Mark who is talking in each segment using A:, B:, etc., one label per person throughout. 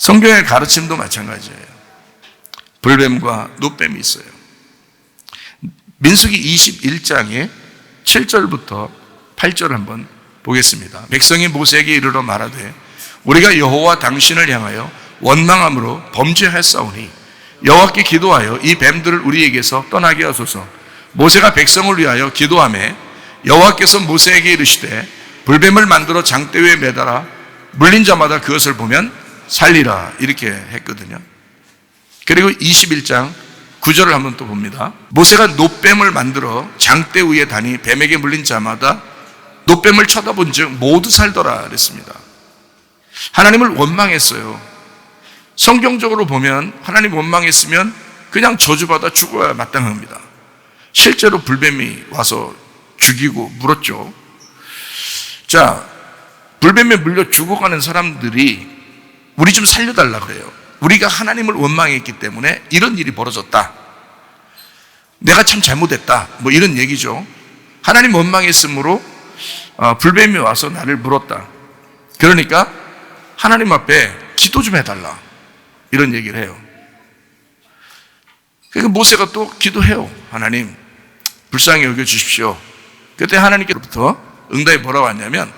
A: 성경의 가르침도 마찬가지예요. 불뱀과 노뱀이 있어요. 민수기 21장에 7절부터 8절 한번 보겠습니다. 백성이 모세에게 이르러 말하되 우리가 여호와 당신을 향하여 원망함으로 범죄하였사오니 여호와께 기도하여 이 뱀들을 우리에게서 떠나게 하소서. 모세가 백성을 위하여 기도하매 여호와께서 모세에게 이르시되 불뱀을 만들어 장대 위에 매달아 물린 자마다 그것을 보면 살리라, 이렇게 했거든요. 그리고 21장 9절을 한번 또 봅니다. 모세가 노뱀을 만들어 장대 위에 다니 뱀에게 물린 자마다 노뱀을 쳐다본 즉 모두 살더라 그랬습니다. 하나님을 원망했어요. 성경적으로 보면 하나님 원망했으면 그냥 저주받아 죽어야 마땅합니다. 실제로 불뱀이 와서 죽이고 물었죠. 자, 불뱀에 물려 죽어가는 사람들이 우리 좀 살려달라 그래요. 우리가 하나님을 원망했기 때문에 이런 일이 벌어졌다, 내가 참 잘못했다, 뭐 이런 얘기죠. 하나님 원망했으므로 불뱀이 와서 나를 물었다. 그러니까 하나님 앞에 기도 좀 해달라, 이런 얘기를 해요. 그러니까 모세가 또 기도해요. 하나님 불쌍히 여겨주십시오. 그때 하나님께로부터 응답이 뭐라고 하냐면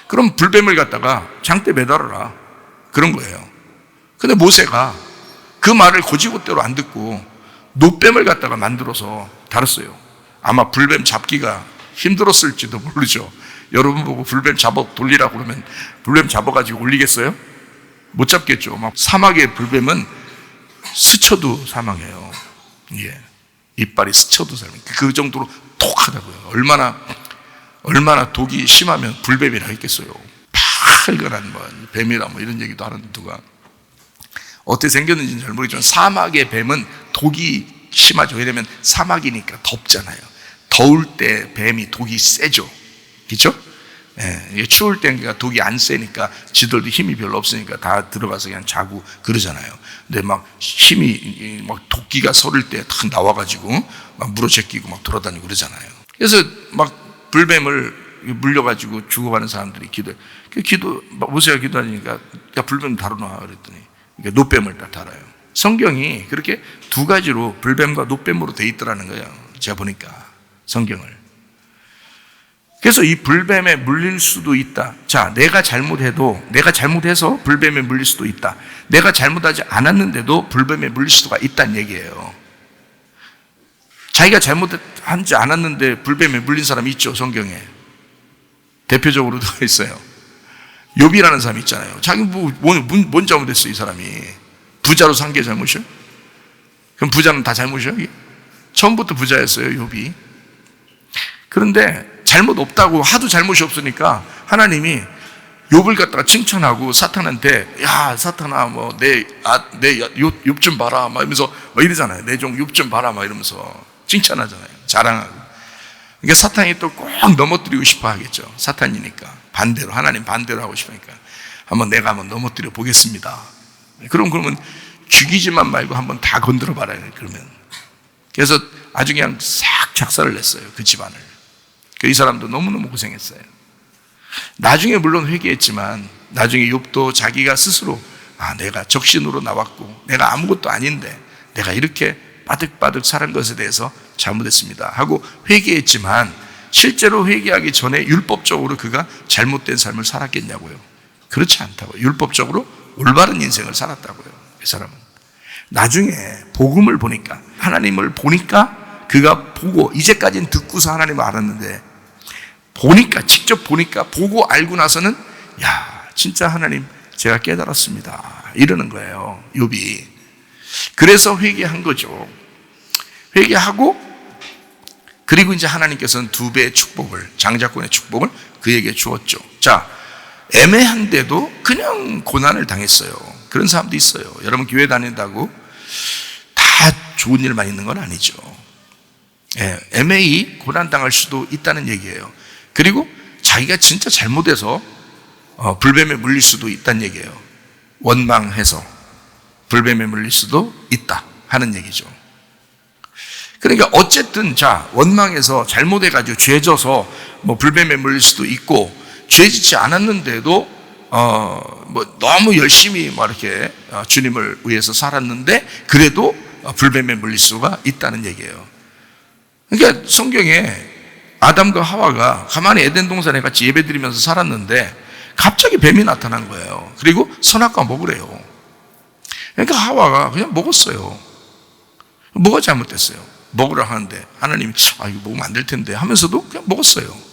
A: 그럼 불뱀을 갖다가 장대 매달아라, 그런 거예요. 근데 모세가 그 말을 고지고대로 안 듣고 노뱀을 갖다가 만들어서 다뤘어요. 아마 불뱀 잡기가 힘들었을지도 모르죠. 여러분 보고 불뱀 잡아 돌리라고 그러면 불뱀 잡아가지고 올리겠어요? 못 잡겠죠. 막 사막의 불뱀은 스쳐도 사망해요. 예. 이빨이 스쳐도 사망해요. 그 정도로 독하다고요. 얼마나 독이 심하면 불뱀이라 했겠어요. 빨간한 뱀이라 이런 얘기도 하는데 누가 어떻게 생겼는지는 잘 모르겠지만 사막의 뱀은 독이 심하죠. 왜냐하면 사막이니까 덥잖아요. 더울 때 뱀이 독이 세죠. 그렇죠? 예, 추울 때 독이 안 세니까 지들도 힘이 별로 없으니까 다 들어가서 그냥 자고 그러잖아요. 근데 막 힘이 막 도끼가 서릴 때 탁 나와가지고 막 물어제끼고 막 돌아다니고 그러잖아요. 그래서 막 불뱀을 물려가지고 죽어가는 사람들이 모세가 기도하니까 야 불뱀 다루나 그랬더니 그러니까 노뱀을 딱 달아요. 성경이 그렇게 두 가지로 불뱀과 노뱀으로 돼 있더라는 거예요. 제가 보니까 성경을. 그래서 이 불뱀에 물릴 수도 있다. 자, 내가 잘못해서 불뱀에 물릴 수도 있다. 내가 잘못하지 않았는데도 불뱀에 물릴 수가 있다는 얘기예요. 자기가 잘못하지 않았는데 불뱀에 물린 사람이 있죠, 성경에. 대표적으로 누가 있어요? 욥이라는 사람이 있잖아요. 자기 뭔 잘못했어, 이 사람이. 부자로 산 게 잘못이요? 그럼 부자는 다 잘못이요? 처음부터 부자였어요, 욥이. 그런데 잘못 없다고 하도 잘못이 없으니까 하나님이 욥을 갖다가 칭찬하고 사탄한테 야 사탄아 내 욥 좀 봐라 막 이러면서 이러잖아요. 내 종 욥 좀 봐라 막 이러면서 칭찬하잖아요. 자랑하고. 그러니까 사탄이 또 꼭 넘어뜨리고 싶어 하겠죠. 사탄이니까 반대로 하나님 반대로 하고 싶으니까 내가 한번 넘어뜨려 보겠습니다. 그러면 죽이지만 말고 한번 다 건드려 봐라 그러면. 그래서 아주 그냥 싹 작살을 냈어요, 그 집안을. 이 사람도 너무너무 고생했어요. 나중에 물론 회개했지만 나중에 욥도 자기가 스스로 내가 적신으로 나왔고 내가 아무것도 아닌데 내가 이렇게 바득바득 살은 것에 대해서 잘못했습니다 하고 회개했지만 실제로 회개하기 전에 율법적으로 그가 잘못된 삶을 살았겠냐고요. 그렇지 않다고요. 율법적으로 올바른 인생을 살았다고요. 그 사람은 나중에 복음을 보니까, 하나님을 보니까, 그가 보고 이제까지는 듣고서 하나님을 알았는데 직접 보니까, 보고 알고 나서는 진짜 하나님 제가 깨달았습니다 이러는 거예요, 욥이. 그래서 회개한 거죠. 회개하고 그리고 이제 하나님께서는 2배의 축복을, 장자권의 축복을 그에게 주었죠. 자, 애매한데도 그냥 고난을 당했어요. 그런 사람도 있어요. 여러분 교회 다닌다고 다 좋은 일만 있는 건 아니죠. 애매히 고난당할 수도 있다는 얘기예요. 그리고 자기가 진짜 잘못해서 불뱀에 물릴 수도 있다는 얘기예요. 원망해서 불뱀에 물릴 수도 있다 하는 얘기죠. 그러니까 어쨌든 원망해서 잘못해가지고 죄져서 불뱀에 물릴 수도 있고, 죄짓지 않았는데도 너무 열심히 이렇게 주님을 위해서 살았는데 그래도 불뱀에 물릴 수가 있다는 얘기예요. 그러니까 성경에 아담과 하와가 가만히 에덴 동산에 같이 예배드리면서 살았는데 갑자기 뱀이 나타난 거예요. 그리고 선악과 먹으래요. 그러니까 하와가 그냥 먹었어요. 뭐가 잘못됐어요? 먹으라 하는데 하나님이 이거 먹으면 안 될 텐데 하면서도 그냥 먹었어요.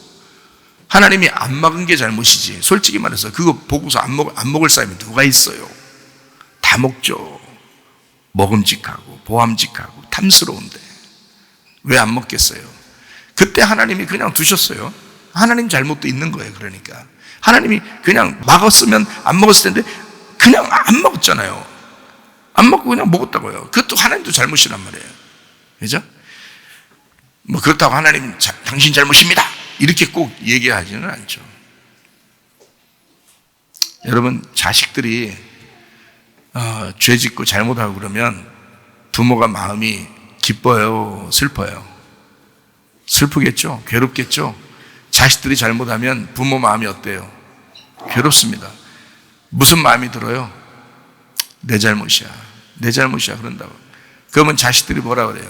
A: 하나님이 안 막은 게 잘못이지. 솔직히 말해서 그거 보고서 안 먹을 사람이 누가 있어요? 다 먹죠. 먹음직하고 보암직하고 탐스러운데 왜 안 먹겠어요? 그때 하나님이 그냥 두셨어요. 하나님 잘못도 있는 거예요. 그러니까 하나님이 그냥 막았으면 안 먹었을 텐데 그냥 안 먹었잖아요. 안 먹고 그냥 먹었다고요. 그것도 하나님도 잘못이란 말이에요. 그죠? 그렇다고 하나님 당신 잘못입니다 이렇게 꼭 얘기하지는 않죠. 여러분, 자식들이 죄 짓고 잘못하고 그러면 부모가 마음이 기뻐요, 슬퍼요? 슬프겠죠? 괴롭겠죠? 자식들이 잘못하면 부모 마음이 어때요? 괴롭습니다. 무슨 마음이 들어요? 내 잘못이야, 내 잘못이야 그런다고. 그러면 자식들이 뭐라 그래요?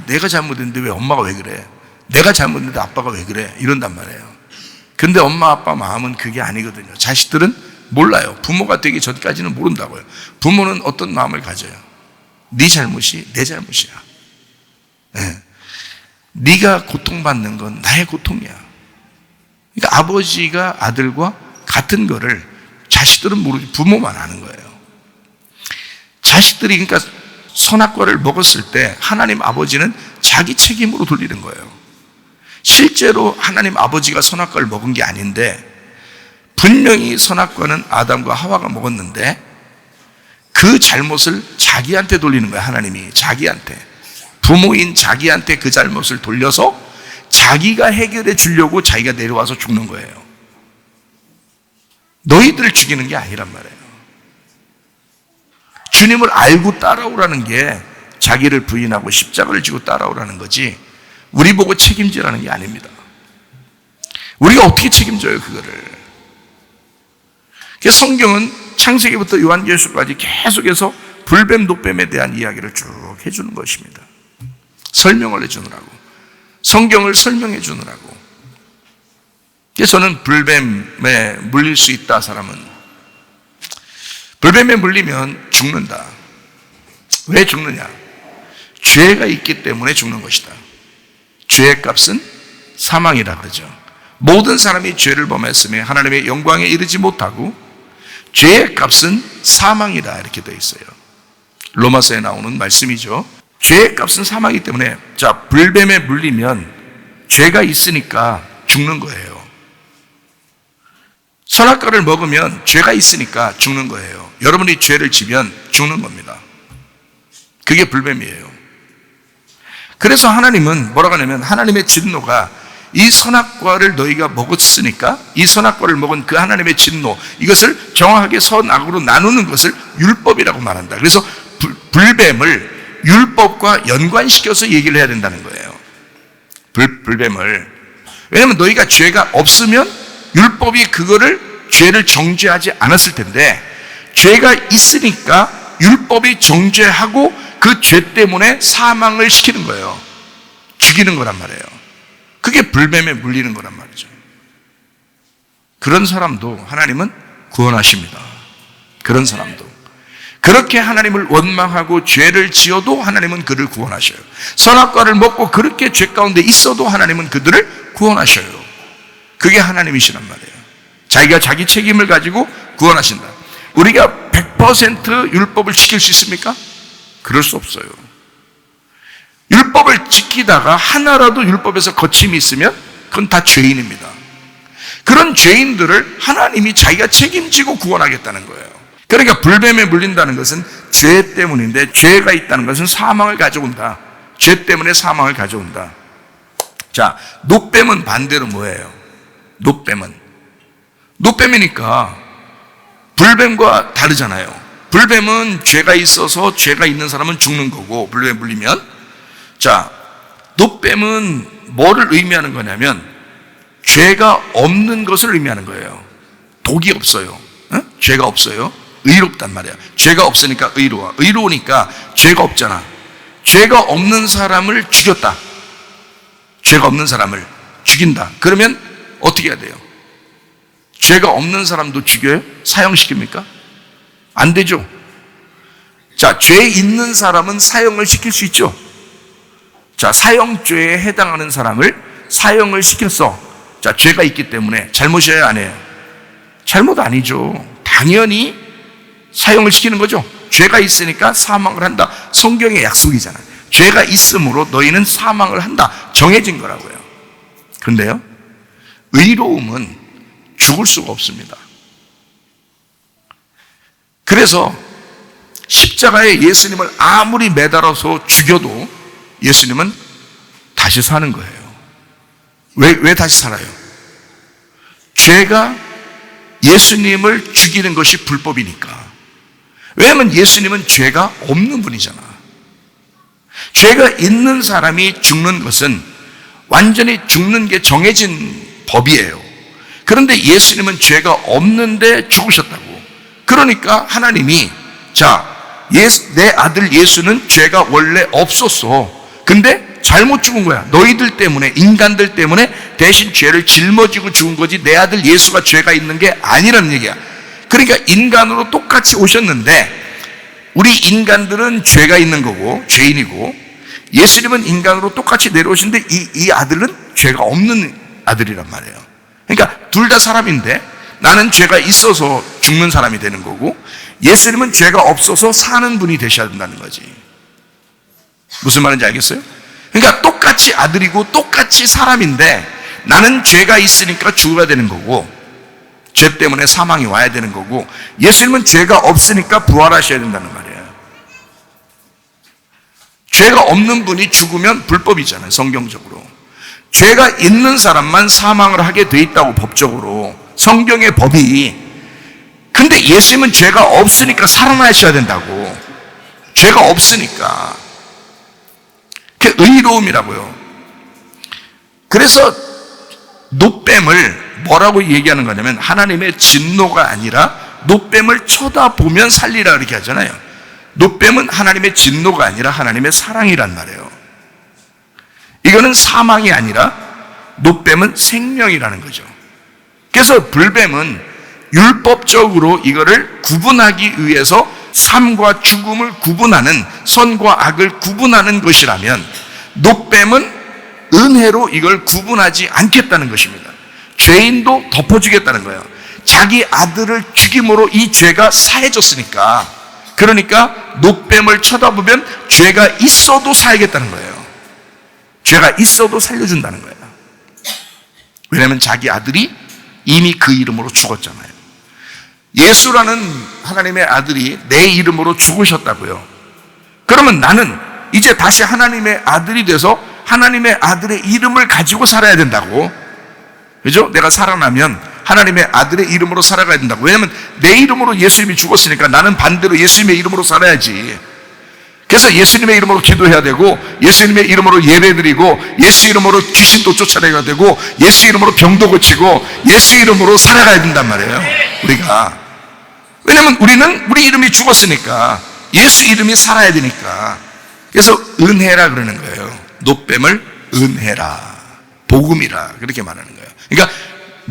A: 내가 잘못했는데 왜 엄마가 왜 그래? 내가 잘못했는데 아빠가 왜 그래? 이런단 말이에요. 근데 엄마 아빠 마음은 그게 아니거든요. 자식들은 몰라요. 부모가 되기 전까지는 모른다고요. 부모는 어떤 마음을 가져요? 네 잘못이 내 잘못이야. 네. 네가 고통받는 건 나의 고통이야. 그러니까 아버지가 아들과 같은 거를 자식들은 모르지 부모만 아는 거예요. 자식들이 그러니까 선악과를 먹었을 때 하나님 아버지는 자기 책임으로 돌리는 거예요. 실제로 하나님 아버지가 선악과를 먹은 게 아닌데 분명히 선악과는 아담과 하와가 먹었는데 그 잘못을 자기한테 돌리는 거예요. 하나님이 자기한테, 부모인 자기한테 그 잘못을 돌려서 자기가 해결해 주려고 자기가 내려와서 죽는 거예요. 너희들을 죽이는 게 아니란 말이에요. 주님을 알고 따라오라는 게 자기를 부인하고 십자가를 지고 따라오라는 거지 우리 보고 책임지라는 게 아닙니다. 우리가 어떻게 책임져요 그거를? 그래서 성경은 창세기부터 요한계시록까지 계속해서 불뱀 노뱀에 대한 이야기를 쭉 해주는 것입니다. 설명을 해주느라고, 성경을 설명해 주느라고. 그래서 저는 불뱀에 물릴 수 있다. 사람은 불뱀에 물리면 죽는다. 왜 죽느냐? 죄가 있기 때문에 죽는 것이다. 죄의 값은 사망이라 그러죠. 모든 사람이 죄를 범했으며 하나님의 영광에 이르지 못하고 죄의 값은 사망이다 이렇게 되어 있어요. 로마서에 나오는 말씀이죠. 죄의 값은 사망이기 때문에 불뱀에 물리면 죄가 있으니까 죽는 거예요. 선악과를 먹으면 죄가 있으니까 죽는 거예요. 여러분이 죄를 지면 죽는 겁니다. 그게 불뱀이에요. 그래서 하나님은 뭐라고 하냐면 하나님의 진노가 이 선악과를 너희가 먹었으니까 이 선악과를 먹은 그 하나님의 진노, 이것을 정확하게 선악으로 나누는 것을 율법이라고 말한다. 그래서 불뱀을 율법과 연관시켜서 얘기를 해야 된다는 거예요. 불뱀을. 왜냐하면 너희가 죄가 없으면 율법이 그거를 죄를 정죄하지 않았을 텐데 죄가 있으니까 율법이 정죄하고 그 죄 때문에 사망을 시키는 거예요. 죽이는 거란 말이에요. 그게 불뱀에 물리는 거란 말이죠. 그런 사람도 하나님은 구원하십니다. 그런 사람도. 그렇게 하나님을 원망하고 죄를 지어도 하나님은 그를 구원하셔요. 선악과를 먹고 그렇게 죄 가운데 있어도 하나님은 그들을 구원하셔요. 그게 하나님이시란 말이에요. 자기가 자기 책임을 가지고 구원하신다. 우리가 100% 율법을 지킬 수 있습니까? 그럴 수 없어요. 율법을 지키다가 하나라도 율법에서 거침이 있으면 그건 다 죄인입니다. 그런 죄인들을 하나님이 자기가 책임지고 구원하겠다는 거예요. 그러니까 불뱀에 물린다는 것은 죄 때문인데 죄가 있다는 것은 사망을 가져온다. 죄 때문에 사망을 가져온다. 자, 노뱀은 반대로 뭐예요? 노뱀이니까 불뱀과 다르잖아요. 불뱀은 죄가 있어서 죄가 있는 사람은 죽는 거고 불뱀에 물리면. 자, 노뱀은 뭐를 의미하는 거냐면 죄가 없는 것을 의미하는 거예요. 독이 없어요. 죄가 없어요. 의롭단 말이야. 죄가 없으니까 의로워. 의로우니까 죄가 없잖아. 죄가 없는 사람을 죽였다. 죄가 없는 사람을 죽인다. 그러면 어떻게 해야 돼요? 죄가 없는 사람도 죽여요? 사형시킵니까? 안 되죠. 자, 죄 있는 사람은 사형을 시킬 수 있죠. 자, 사형죄에 해당하는 사람을 사형을 시켰어. 자, 죄가 있기 때문에 잘못이에요, 안 해요? 잘못 아니죠. 당연히 사형을 시키는 거죠. 죄가 있으니까 사망을 한다. 성경의 약속이잖아요. 죄가 있으므로 너희는 사망을 한다. 정해진 거라고요. 그런데요, 의로움은 죽을 수가 없습니다. 그래서 십자가에 예수님을 아무리 매달아서 죽여도 예수님은 다시 사는 거예요. 왜 다시 살아요? 죄가 예수님을 죽이는 것이 불법이니까. 왜냐하면 예수님은 죄가 없는 분이잖아. 죄가 있는 사람이 죽는 것은 완전히 죽는 게 정해진 법이에요. 그런데 예수님은 죄가 없는데 죽으셨다고. 그러니까 하나님이 내 아들 예수는 죄가 원래 없었어. 근데 잘못 죽은 거야. 너희들 때문에, 인간들 때문에 대신 죄를 짊어지고 죽은 거지 내 아들 예수가 죄가 있는 게 아니라는 얘기야. 그러니까 인간으로 똑같이 오셨는데 우리 인간들은 죄가 있는 거고 죄인이고, 예수님은 인간으로 똑같이 내려오신데 이 아들은 죄가 없는 아들이란 말이에요. 그러니까 둘 다 사람인데 나는 죄가 있어서 죽는 사람이 되는 거고, 예수님은 죄가 없어서 사는 분이 되셔야 된다는 거지. 무슨 말인지 알겠어요? 그러니까 똑같이 아들이고 똑같이 사람인데 나는 죄가 있으니까 죽어야 되는 거고, 죄 때문에 사망이 와야 되는 거고, 예수님은 죄가 없으니까 부활하셔야 된다는 말이에요. 죄가 없는 분이 죽으면 불법이잖아요, 성경적으로. 죄가 있는 사람만 사망을 하게 돼 있다고, 법적으로. 성경의 법이. 근데 예수님은 죄가 없으니까 살아나셔야 된다고. 죄가 없으니까. 그게 의로움이라고요. 그래서 노뱀을 뭐라고 얘기하는 거냐면 하나님의 진노가 아니라 노뱀을 쳐다보면 살리라 이렇게 하잖아요. 노뱀은 하나님의 진노가 아니라 하나님의 사랑이란 말이에요. 이거는 사망이 아니라 노뱀은 생명이라는 거죠. 그래서 불뱀은 율법적으로 이거를 구분하기 위해서 삶과 죽음을 구분하는, 선과 악을 구분하는 것이라면, 노뱀은 은혜로 이걸 구분하지 않겠다는 것입니다. 죄인도 덮어주겠다는 거예요. 자기 아들을 죽임으로 이 죄가 사해졌으니까. 그러니까 노뱀을 쳐다보면 죄가 있어도 살겠다는 거예요. 죄가 있어도 살려준다는 거예요. 왜냐하면 자기 아들이 이미 그 이름으로 죽었잖아요. 예수라는 하나님의 아들이 내 이름으로 죽으셨다고요. 그러면 나는 이제 다시 하나님의 아들이 돼서 하나님의 아들의 이름을 가지고 살아야 된다고. 그죠? 내가 살아나면 하나님의 아들의 이름으로 살아가야 된다고. 왜냐하면 내 이름으로 예수님이 죽었으니까 나는 반대로 예수님의 이름으로 살아야지. 그래서 예수님의 이름으로 기도해야 되고, 예수님의 이름으로 예배드리고, 예수 이름으로 귀신도 쫓아내야 되고, 예수 이름으로 병도 고치고, 예수 이름으로 살아가야 된단 말이에요, 우리가. 왜냐하면 우리는 우리 이름이 죽었으니까 예수 이름이 살아야 되니까. 그래서 은혜라 그러는 거예요. 노뱀을 은혜라, 복음이라 그렇게 말하는 거예요. 그러니까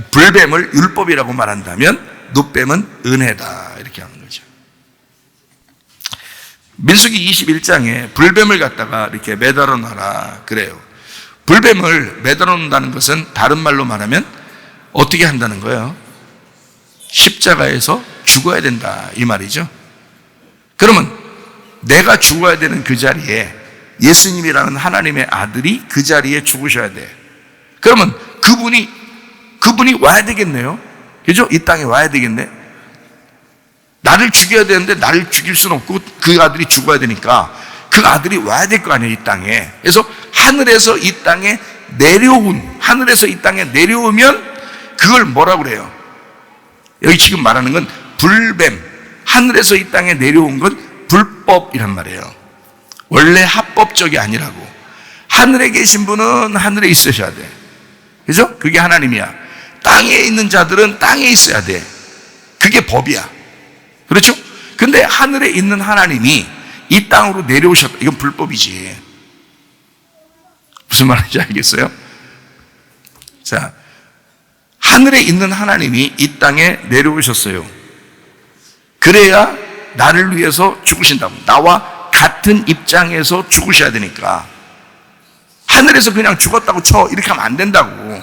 A: 불뱀을 율법이라고 말한다면 노뱀은 은혜다 이렇게 하는 거죠. 민수기 21장에 불뱀을 갖다가 이렇게 매달아 놔라 그래요. 불뱀을 매달아 놓는다는 것은 다른 말로 말하면 어떻게 한다는 거예요? 십자가에서 죽어야 된다 이 말이죠. 그러면 내가 죽어야 되는 그 자리에 예수님이라는 하나님의 아들이 그 자리에 죽으셔야 돼. 그러면 그분이 와야 되겠네요. 그죠? 이 땅에 와야 되겠네. 나를 죽여야 되는데 나를 죽일 수는 없고 그 아들이 죽어야 되니까 그 아들이 와야 될 거 아니에요, 이 땅에. 그래서 하늘에서 이 땅에 하늘에서 이 땅에 내려오면 그걸 뭐라고 그래요? 여기 지금 말하는 건 불뱀, 하늘에서 이 땅에 내려온 건 불법이란 말이에요. 원래 합법적이 아니라고. 하늘에 계신 분은 하늘에 있으셔야 돼. 그죠? 그게 하나님이야. 땅에 있는 자들은 땅에 있어야 돼. 그게 법이야. 그렇죠? 근데 하늘에 있는 하나님이 이 땅으로 내려오셨다. 이건 불법이지. 무슨 말인지 알겠어요? 자, 하늘에 있는 하나님이 이 땅에 내려오셨어요. 그래야 나를 위해서 죽으신다고. 나와 같은 입장에서 죽으셔야 되니까. 하늘에서 그냥 죽었다고 쳐 이렇게 하면 안 된다고.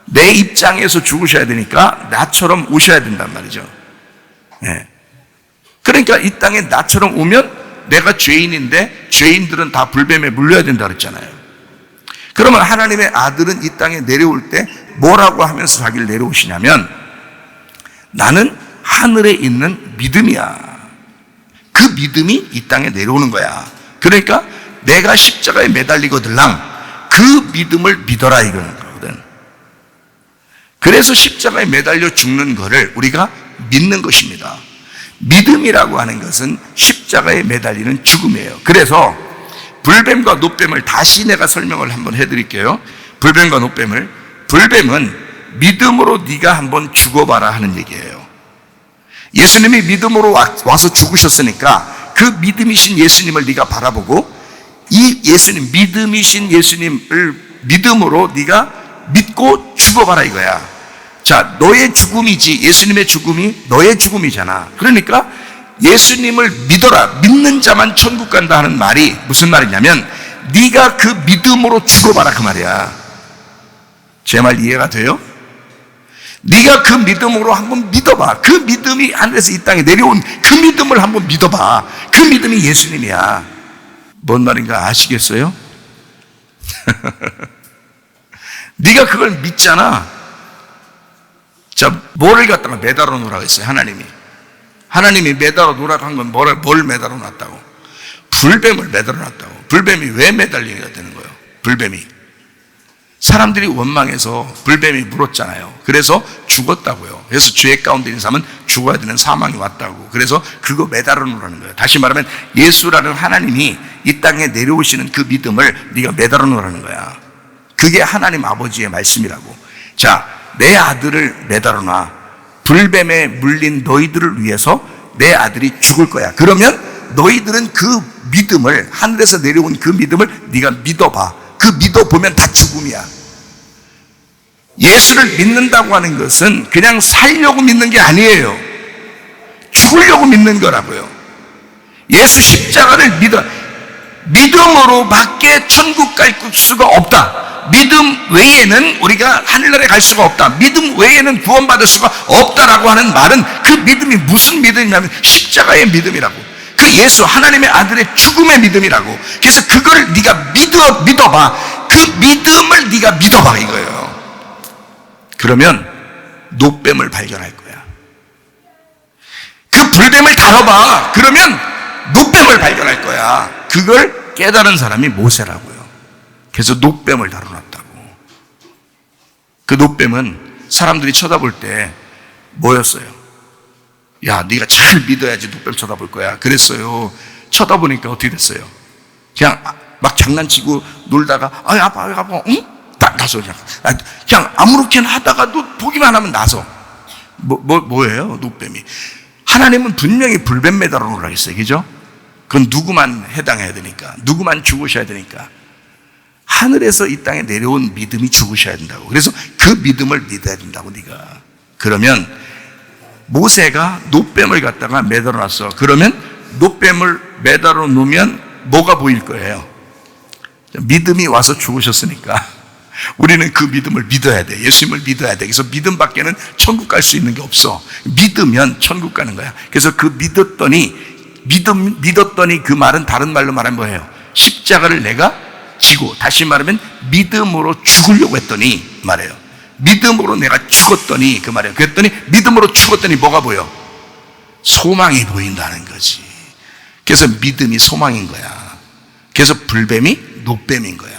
A: 내 입장에서 죽으셔야 되니까 나처럼 오셔야 된단 말이죠. 네. 그러니까 이 땅에 나처럼 오면 내가 죄인인데 죄인들은 다 불뱀에 물려야 된다 그랬잖아요. 그러면 하나님의 아들은 이 땅에 내려올 때 뭐라고 하면서 자기를 내려오시냐면, 나는 하늘에 있는 믿음이야. 그 믿음이 이 땅에 내려오는 거야. 그러니까 내가 십자가에 매달리거들랑 그 믿음을 믿어라 이거는 거거든. 그래서 십자가에 매달려 죽는 거를 우리가 믿는 것입니다. 믿음이라고 하는 것은 십자가에 매달리는 죽음이에요. 그래서 불뱀과 노뱀을 다시 내가 설명을 한번 해드릴게요. 불뱀과 노뱀을. 불뱀은 믿음으로 네가 한번 죽어봐라 하는 얘기예요. 예수님이 믿음으로 와서 죽으셨으니까 그 믿음이신 예수님을 네가 바라보고, 이 예수님, 믿음이신 예수님을 믿음으로 네가 믿고 죽어봐라 이거야. 자, 너의 죽음이지 예수님의 죽음이 너의 죽음이잖아. 그러니까 예수님을 믿어라, 믿는 자만 천국 간다 하는 말이 무슨 말이냐면, 네가 그 믿음으로 죽어봐라 그 말이야. 제 말 이해가 돼요? 네가 그 믿음으로 한번 믿어봐. 그 믿음이 하늘에서 이 땅에 내려온 그 믿음을 한번 믿어봐. 그 믿음이 예수님이야. 뭔 말인가 아시겠어요? 네가 그걸 믿잖아. 자, 뭐를 갖다가 매달아 놓으라고 했어요, 하나님이. 하나님이 매달아 놓으라고 한 건 뭘 매달아 놨다고? 불뱀을 매달아 놨다고. 불뱀이 왜 매달려야 되는 거예요? 불뱀이. 사람들이 원망해서 불뱀이 물었잖아요. 그래서 죽었다고요. 그래서 죄 가운데 있는 사람은 죽어야 되는 사망이 왔다고. 그래서 그거 매달아 놓으라는 거예요. 다시 말하면 예수라는 하나님이 이 땅에 내려오시는 그 믿음을 네가 매달아 놓으라는 거야. 그게 하나님 아버지의 말씀이라고. 자, 내 아들을 매달아 놔. 불뱀에 물린 너희들을 위해서 내 아들이 죽을 거야. 그러면 너희들은 그 믿음을, 하늘에서 내려온 그 믿음을 네가 믿어봐. 그 믿어보면 다 죽음이야. 예수를 믿는다고 하는 것은 그냥 살려고 믿는 게 아니에요. 죽으려고 믿는 거라고요. 예수 십자가를 믿음으로 밖에 천국 갈 수가 없다. 믿음 외에는 우리가 하늘나라에 갈 수가 없다. 믿음 외에는 구원받을 수가 없다라고 하는 말은, 그 믿음이 무슨 믿음이냐면 십자가의 믿음이라고. 그 예수 하나님의 아들의 죽음의 믿음이라고. 그래서 그걸 네가 믿어봐. 그 믿음을 네가 믿어봐 이거예요. 그러면 노뱀을 발견할 거야. 그 불뱀을 다뤄봐. 그러면 노뱀을 발견할 거야. 그걸 깨달은 사람이 모세라고요. 그래서 노뱀을 다뤄놨다고. 그 노뱀은 사람들이 쳐다볼 때 뭐였어요? 야, 네가 잘 믿어야지 노뱀 쳐다볼 거야. 그랬어요. 쳐다보니까 어떻게 됐어요? 그냥 막 장난치고 놀다가 아파, 응? 나서 그냥 아무렇게나 하다가도 보기만 하면 나서 뭐예요? 노뱀이. 하나님은 분명히 불뱀 매달아 놓으라고 했어요. 그죠? 그건 누구만 해당해야 되니까, 누구만 죽으셔야 되니까. 하늘에서 이 땅에 내려온 믿음이 죽으셔야 된다고. 그래서 그 믿음을 믿어야 된다고 네가. 그러면 모세가 노뱀을 갖다가 매달아 놨어. 그러면 노뱀을 매달아 놓으면 뭐가 보일 거예요? 믿음이 와서 죽으셨으니까 우리는 그 믿음을 믿어야 돼. 예수님을 믿어야 돼. 그래서 믿음 밖에는 천국 갈 수 있는 게 없어. 믿으면 천국 가는 거야. 그래서 그 믿었더니 그 말은 다른 말로 말하면 뭐예요? 십자가를 내가 지고, 다시 말하면 믿음으로 죽으려고 했더니 말해요. 믿음으로 내가 죽었더니 그 말이에요. 그랬더니 믿음으로 죽었더니 뭐가 보여? 소망이 보인다는 거지. 그래서 믿음이 소망인 거야. 그래서 불뱀이 노뱀인 거야.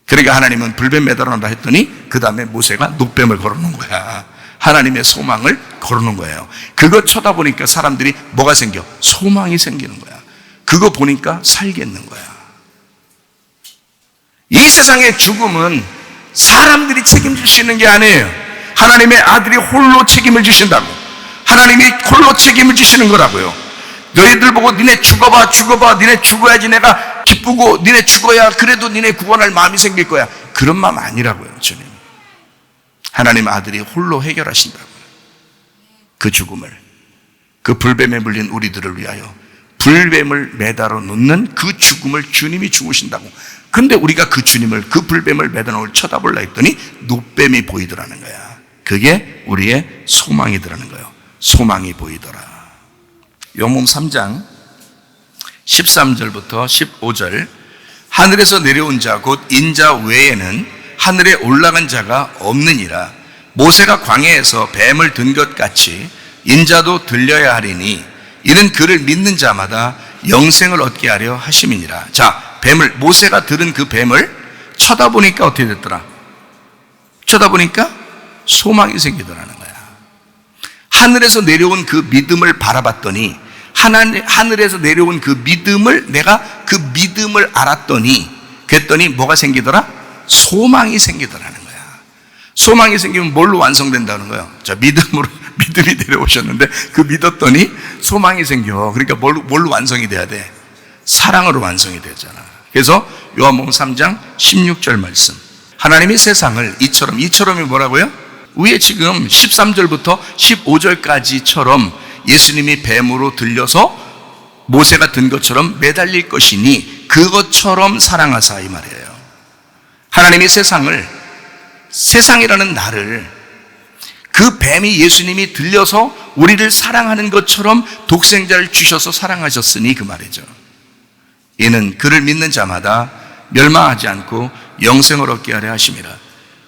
A: 그러니까 하나님은 불뱀 매달아놓는다 했더니 그 다음에 모세가 노뱀을 걸어놓은 거야. 하나님의 소망을 걸어놓은 거예요. 그거 쳐다보니까 사람들이 뭐가 생겨? 소망이 생기는 거야. 그거 보니까 살겠는 거야. 이 세상의 죽음은 사람들이 책임질 수 있는 게 아니에요. 하나님의 아들이 홀로 책임을 지신다고. 하나님이 홀로 책임을 지시는 거라고요. 너희들 보고 니네 죽어봐, 니네 죽어야지 내가 기쁘고, 니네 죽어야 그래도 니네 구원할 마음이 생길 거야. 그런 마음 아니라고요, 주님. 하나님 아들이 홀로 해결하신다고요. 그 죽음을, 그 불뱀에 물린 우리들을 위하여 불뱀을 매달아 놓는 그 죽음을 주님이 죽으신다고. 그런데 우리가 그 주님을, 그 불뱀을 매달아 놓을 쳐다보려 했더니 노뱀이 보이더라는 거야. 그게 우리의 소망이더라는 거예요. 소망이 보이더라. 요한복음 3장 13절부터 15절, 하늘에서 내려온 자 곧 인자 외에는 하늘에 올라간 자가 없느니라. 모세가 광야에서 뱀을 든 것 같이 인자도 들려야 하리니 이는 그를 믿는 자마다 영생을 얻게 하려 하심이니라. 자, 뱀을, 모세가 들은 그 뱀을 쳐다보니까 어떻게 됐더라? 쳐다보니까 소망이 생기더라는 거야. 하늘에서 내려온 그 믿음을 바라봤더니, 하늘에서 내려온 그 믿음을, 내가 그 믿음을 알았더니, 그랬더니 뭐가 생기더라? 소망이 생기더라는 거야. 소망이 생기면 뭘로 완성된다는 거예요? 자, 믿음이 내려오셨는데 그 믿었더니 소망이 생겨. 그러니까 뭘로 완성이 돼야 돼? 사랑으로 완성이 되잖아. 그래서 요한복음 3장 16절 말씀, 하나님이 세상을 이처럼이 뭐라고요? 위에 지금 13절부터 15절까지처럼 예수님이 뱀으로 들려서 모세가 든 것처럼 매달릴 것이니 그것처럼 사랑하사, 이 말이에요. 하나님이 세상이라는 나를, 그 뱀이 예수님이 들려서 우리를 사랑하는 것처럼 독생자를 주셔서 사랑하셨으니 그 말이죠. 이는 그를 믿는 자마다 멸망하지 않고 영생을 얻게 하려 하심이라.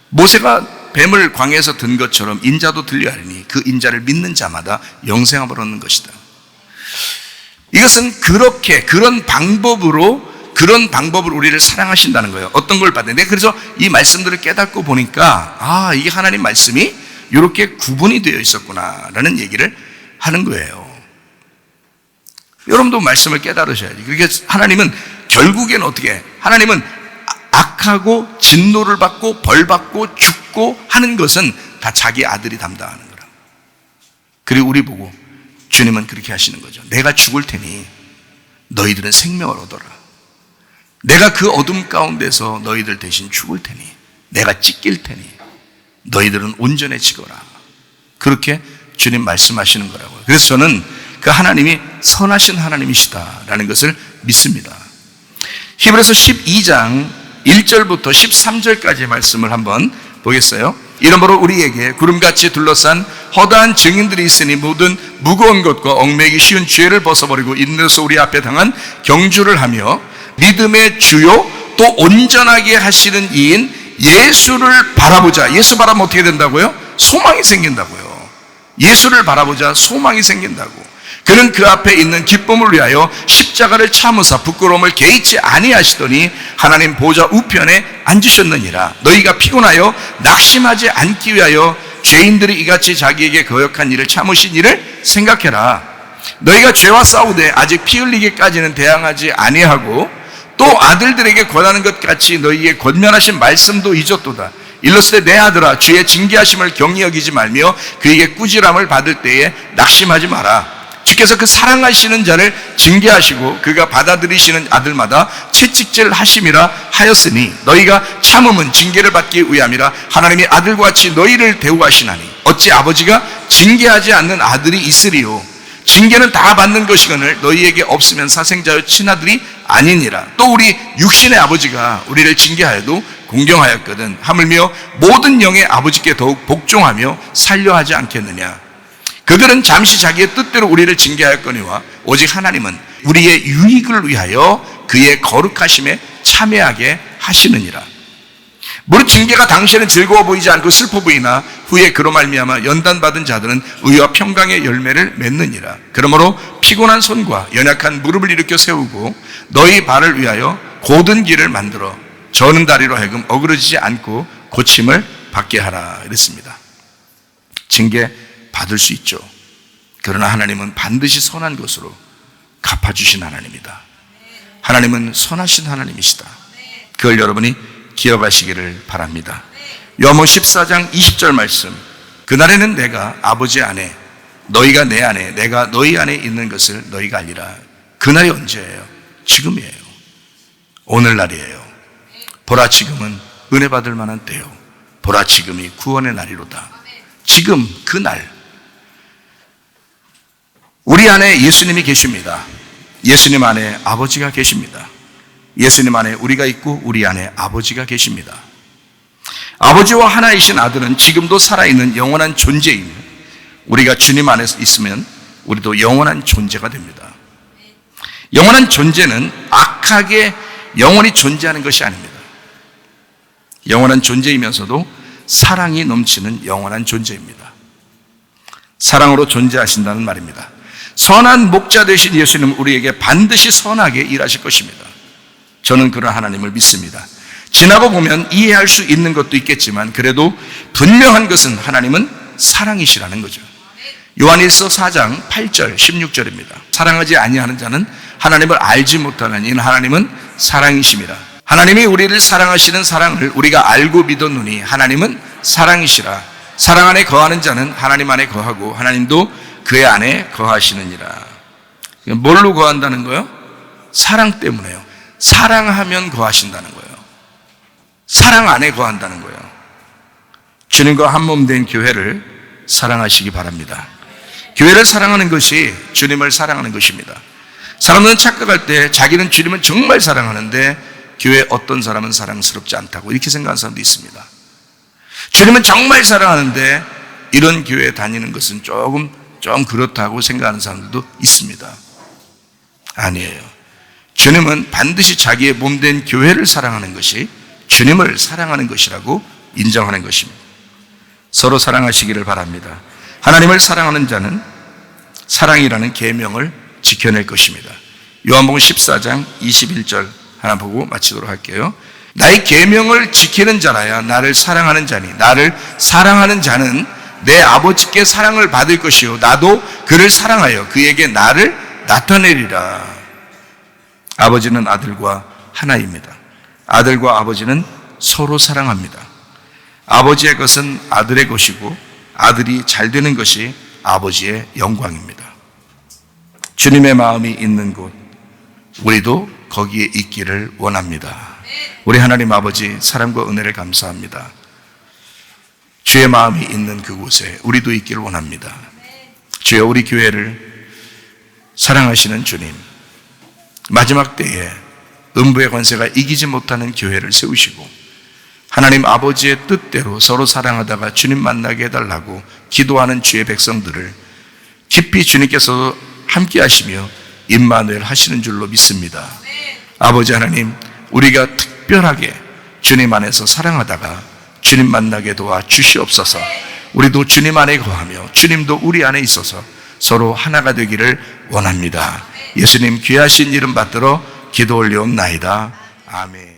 A: 모세가 뱀을 광야에서 든 것처럼 인자도 들려야 하리니 그 인자를 믿는 자마다 영생을 얻는 것이다. 이것은 그런 방법으로 우리를 사랑하신다는 거예요. 어떤 걸 받는데, 그래서 이 말씀들을 깨닫고 보니까 이게 하나님 말씀이 이렇게 구분이 되어 있었구나라는 얘기를 하는 거예요. 여러분도 말씀을 깨달으셔야지. 그러니까 하나님은 결국엔 어떻게, 하나님은 악하고 진노를 받고 벌받고 죽고 하는 것은 다 자기 아들이 담당하는 거라. 그리고 우리 보고 주님은 그렇게 하시는 거죠. 내가 죽을 테니 너희들은 생명을 얻어라. 내가 그 어둠 가운데서 너희들 대신 죽을 테니, 내가 찢길 테니 너희들은 온전해지거라. 그렇게 주님 말씀하시는 거라고요. 그래서 저는 그 하나님이 선하신 하나님이시다라는 것을 믿습니다. 히브리서 12장 1절부터 13절까지의 말씀을 한번 보겠어요. 이러므로 우리에게 구름같이 둘러싼 허다한 증인들이 있으니 모든 무거운 것과 얽매이기 쉬운 죄를 벗어버리고 인내로서 우리 앞에 당한 경주를 하며 믿음의 주요 또 온전하게 하시는 이인 예수를 바라보자. 예수 바라보면 어떻게 된다고요? 소망이 생긴다고요. 예수를 바라보자, 소망이 생긴다고. 그는 그 앞에 있는 기쁨을 위하여 십자가를 참으사 부끄러움을 개의치 아니하시더니 하나님 보좌 우편에 앉으셨느니라. 너희가 피곤하여 낙심하지 않기 위하여 죄인들이 이같이 자기에게 거역한 일을 참으신 일을 생각해라. 너희가 죄와 싸우되 아직 피 흘리기까지는 대항하지 아니하고 또 아들들에게 권하는 것 같이 너희에게 권면하신 말씀도 잊었도다. 일렀을 때 내 아들아 주의 징계하심을 경히 여기지 말며 그에게 꾸지람을 받을 때에 낙심하지 마라. 주께서 그 사랑하시는 자를 징계하시고 그가 받아들이시는 아들마다 채찍질 하심이라 하였으니 너희가 참음은 징계를 받기 위함이라. 하나님이 아들과 같이 너희를 대우하시나니 어찌 아버지가 징계하지 않는 아들이 있으리요. 징계는 다 받는 것이거늘 너희에게 없으면 사생자여 친아들이 아니니라. 또 우리 육신의 아버지가 우리를 징계하여도 공경하였거든 하물며 모든 영의 아버지께 더욱 복종하며 살려 하지 않겠느냐. 그들은 잠시 자기의 뜻대로 우리를 징계하였거니와 오직 하나님은 우리의 유익을 위하여 그의 거룩하심에 참여하게 하시느니라. 무릇 징계가 당시에는 즐거워 보이지 않고 슬퍼 보이나 후에 그로 말미암아 연단받은 자들은 의와 평강의 열매를 맺느니라. 그러므로 피곤한 손과 연약한 무릎을 일으켜 세우고 너희 발을 위하여 곧은 길을 만들어 저는 다리로 하여금 어그러지지 않고 고침을 받게 하라. 이랬습니다. 징계 받을 수 있죠. 그러나 하나님은 반드시 선한 것으로 갚아주신 하나님이다. 하나님은 선하신 하나님이시다. 그걸 여러분이 기억하시기를 바랍니다. 요한복음 14장 20절 말씀, 그날에는 내가 아버지 안에 너희가 내 안에, 내가 너희 안에 있는 것을 너희가 알리라. 그날이 언제예요? 지금이에요. 오늘날이에요. 보라, 지금은 은혜 받을 만한 때요. 보라, 지금이 구원의 날이로다. 지금 그날 우리 안에 예수님이 계십니다. 예수님 안에 아버지가 계십니다. 예수님 안에 우리가 있고 우리 안에 아버지가 계십니다. 아버지와 하나이신 아들은 지금도 살아있는 영원한 존재이며 우리가 주님 안에 있으면 우리도 영원한 존재가 됩니다. 영원한 존재는 악하게 영원히 존재하는 것이 아닙니다. 영원한 존재이면서도 사랑이 넘치는 영원한 존재입니다. 사랑으로 존재하신다는 말입니다. 선한 목자 되신 예수님은 우리에게 반드시 선하게 일하실 것입니다. 저는 그런 하나님을 믿습니다. 지나고 보면 이해할 수 있는 것도 있겠지만 그래도 분명한 것은 하나님은 사랑이시라는 거죠. 요한일서 4장 8절 16절입니다. 사랑하지 아니하는 자는 하나님을 알지 못하나니 하나님은 사랑이십니다. 하나님이 우리를 사랑하시는 사랑을 우리가 알고 믿었노니 하나님은 사랑이시라. 사랑 안에 거하는 자는 하나님 안에 거하고 하나님도 그의 안에 거하시느니라. 뭘로 거한다는 거예요? 사랑 때문에요. 사랑하면 거하신다는 거예요. 사랑 안에 거한다는 거예요. 주님과 한 몸 된 교회를 사랑하시기 바랍니다. 교회를 사랑하는 것이 주님을 사랑하는 것입니다. 사람들은 착각할 때 자기는 주님을 정말 사랑하는데 교회 어떤 사람은 사랑스럽지 않다고 이렇게 생각하는 사람도 있습니다. 주님은 정말 사랑하는데 이런 교회에 다니는 것은 좀 그렇다고 생각하는 사람들도 있습니다. 아니에요. 주님은 반드시 자기의 몸된 교회를 사랑하는 것이 주님을 사랑하는 것이라고 인정하는 것입니다. 서로 사랑하시기를 바랍니다. 하나님을 사랑하는 자는 사랑이라는 계명을 지켜낼 것입니다. 요한복음 14장 21절 하나 보고 마치도록 할게요. 나의 계명을 지키는 자라야 나를 사랑하는 자니 나를 사랑하는 자는 내 아버지께 사랑을 받을 것이요 나도 그를 사랑하여 그에게 나를 나타내리라. 아버지는 아들과 하나입니다. 아들과 아버지는 서로 사랑합니다. 아버지의 것은 아들의 것이고 아들이 잘 되는 것이 아버지의 영광입니다. 주님의 마음이 있는 곳 우리도 거기에 있기를 원합니다. 우리 하나님 아버지 사랑과 은혜를 감사합니다. 주의 마음이 있는 그곳에 우리도 있기를 원합니다. 주여 우리 교회를 사랑하시는 주님, 마지막 때에 음부의 권세가 이기지 못하는 교회를 세우시고 하나님 아버지의 뜻대로 서로 사랑하다가 주님 만나게 해달라고 기도하는 주의 백성들을 깊이 주님께서 함께 하시며 임마누엘 하시는 줄로 믿습니다. 아버지 하나님, 우리가 특별하게 주님 안에서 사랑하다가 주님 만나게 도와 주시옵소서. 우리도 주님 안에 거하며 주님도 우리 안에 있어서 서로 하나가 되기를 원합니다. 예수님 귀하신 이름 받들어 기도 올리옵나이다. 아멘.